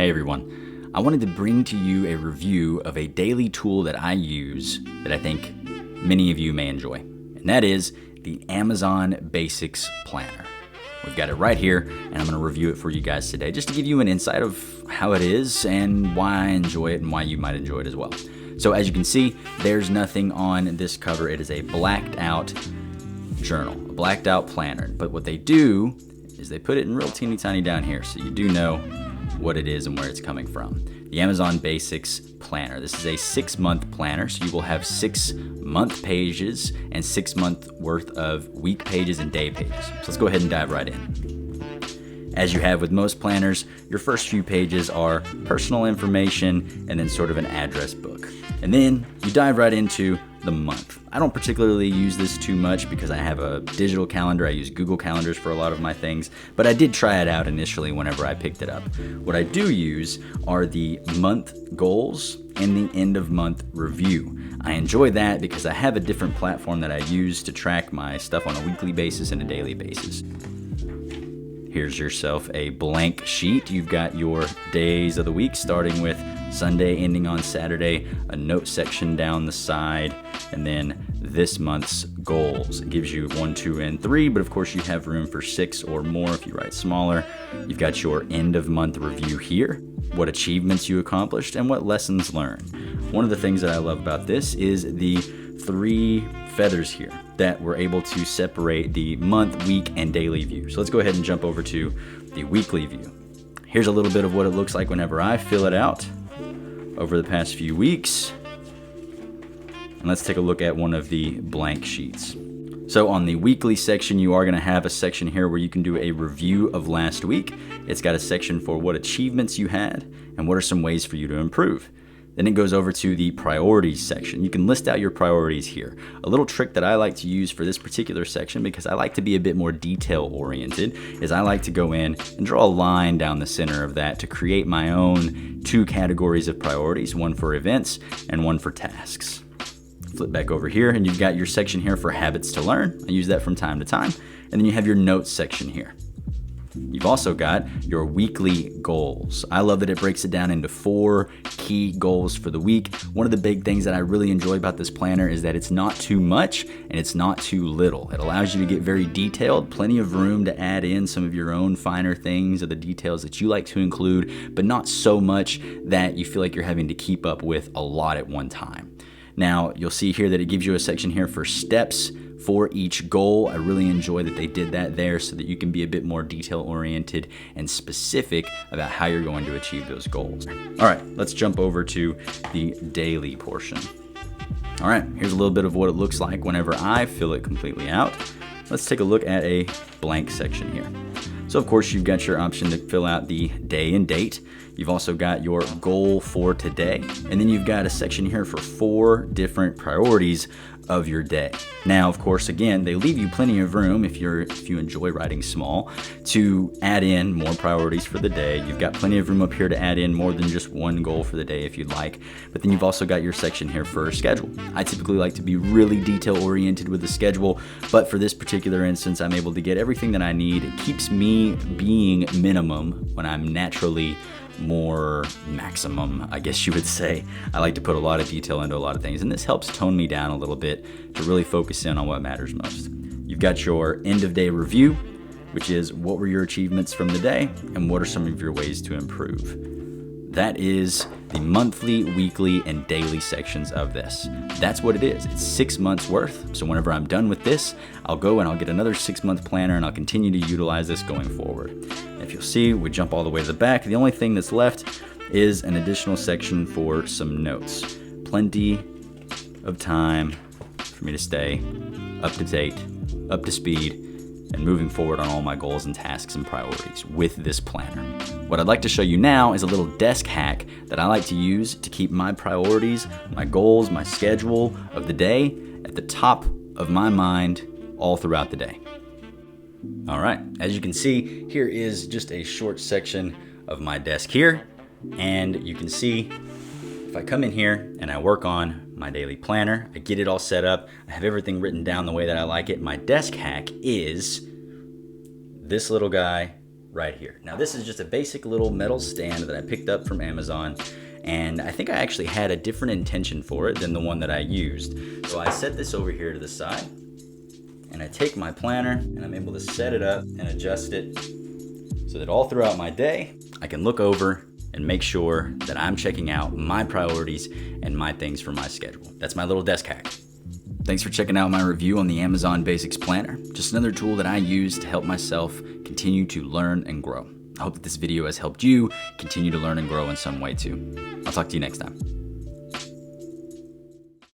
Hey everyone, I wanted to bring to you a review of a daily tool that I use that I think many of you may enjoy, and that is the Amazon Basics Planner. We've got it right here, and I'm going to review it for you guys today just to give you an insight of how it is and why I enjoy it and why you might enjoy it as well. So as you can see, there's nothing on this cover. It is a blacked out journal, a blacked out planner, but what they do is they put it in real teeny tiny down here so you do know what it is and where it's coming from. The Amazon Basics Planner. This is a 6-month planner, so you will have 6 month pages and 6 month worth of week pages and day pages. So let's go ahead and dive right in. As you have with most planners, your first few pages are personal information and then sort of an address book. And then you dive right into the month. I don't particularly use this too much because I have a digital calendar. I use Google Calendars for a lot of my things, but I did try it out initially whenever I picked it up. What I do use are the month goals and the end of month review. I enjoy that because I have a different platform that I use to track my stuff on a weekly basis and a daily basis. Here's yourself a blank sheet. You've got your days of the week starting with Sunday, ending on Saturday, a note section down the side, and then this month's goals. It gives you 1, 2, and 3, but of course you have room for 6 or more if you write smaller. You've got your end of month review here, what achievements you accomplished, and what lessons learned. One of the things that I love about this is the 3 feathers here that we're able to separate the month, week, and daily view. So let's go ahead and jump over to the weekly view. Here's a little bit of what it looks like whenever I fill it out over the past few weeks. And let's take a look at one of the blank sheets. So on the weekly section, you are going to have a section here where you can do a review of last week. It's got a section for what achievements you had and what are some ways for you to improve. Then it goes over to the priorities section. You can list out your priorities here. A little trick that I like to use for this particular section, because I like to be a bit more detail oriented, is I like to go in and draw a line down the center of that to create my own 2 categories of priorities, one for events and one for tasks. Flip back over here and you've got your section here for habits to learn. I use that from time to time. And then you have your notes section here. You've also got your weekly goals. I love that it breaks it down into 4 key goals for the week. One of the big things that I really enjoy about this planner is that it's not too much and it's not too little. It allows you to get very detailed, plenty of room to add in some of your own finer things or the details that you like to include, but not so much that you feel like you're having to keep up with a lot at one time. Now, you'll see here that it gives you a section here for steps for each goal. I really enjoy that they did that there so that you can be a bit more detail oriented and specific about how you're going to achieve those goals. All right, let's jump over to the daily portion. All right, here's a little bit of what it looks like whenever I fill it completely out. Let's take a look at a blank section here. So of course you've got your option to fill out the day and date. You've also got your goal for today. And then you've got a section here for 4 different priorities of your day. Now, of course, again, they leave you plenty of room if you enjoy writing small to add in more priorities for the day. You've got plenty of room up here to add in more than just 1 goal for the day if you'd like. But then you've also got your section here for schedule. I typically like to be really detail oriented with the schedule, but for this particular instance, I'm able to get everything that I need. It keeps me being minimum when I'm naturally more maximum, I guess you would say. I like to put a lot of detail into a lot of things, and this helps tone me down a little bit to really focus in on what matters most. You've got your end of day review, which is what were your achievements from the day and what are some of your ways to improve. That is the monthly, weekly, and daily sections of this. That's what it is. It's 6 months worth. So whenever I'm done with this, I'll go and I'll get another 6-month planner and I'll continue to utilize this going forward. If you'll see, we jump all the way to the back. The only thing that's left is an additional section for some notes. Plenty of time for me to stay up to date, up to speed, and moving forward on all my goals and tasks and priorities with this planner. What I'd like to show you now is a little desk hack that I like to use to keep my priorities, my goals, my schedule of the day at the top of my mind all throughout the day. All right, as you can see, here is just a short section of my desk here. And you can see if I come in here and I work on my daily planner, I get it all set up, I have everything written down the way that I like it. My desk hack is this little guy right here. Now this is just a basic little metal stand that I picked up from Amazon, and I think I actually had a different intention for it than the one that I used. So I set this over here to the side, and I take my planner and I'm able to set it up and adjust it so that all throughout my day, I can look over and make sure that I'm checking out my priorities and my things for my schedule. That's my little desk hack. Thanks for checking out my review on the Amazon Basics Planner. Just another tool that I use to help myself continue to learn and grow. I hope that this video has helped you continue to learn and grow in some way too. I'll talk to you next time.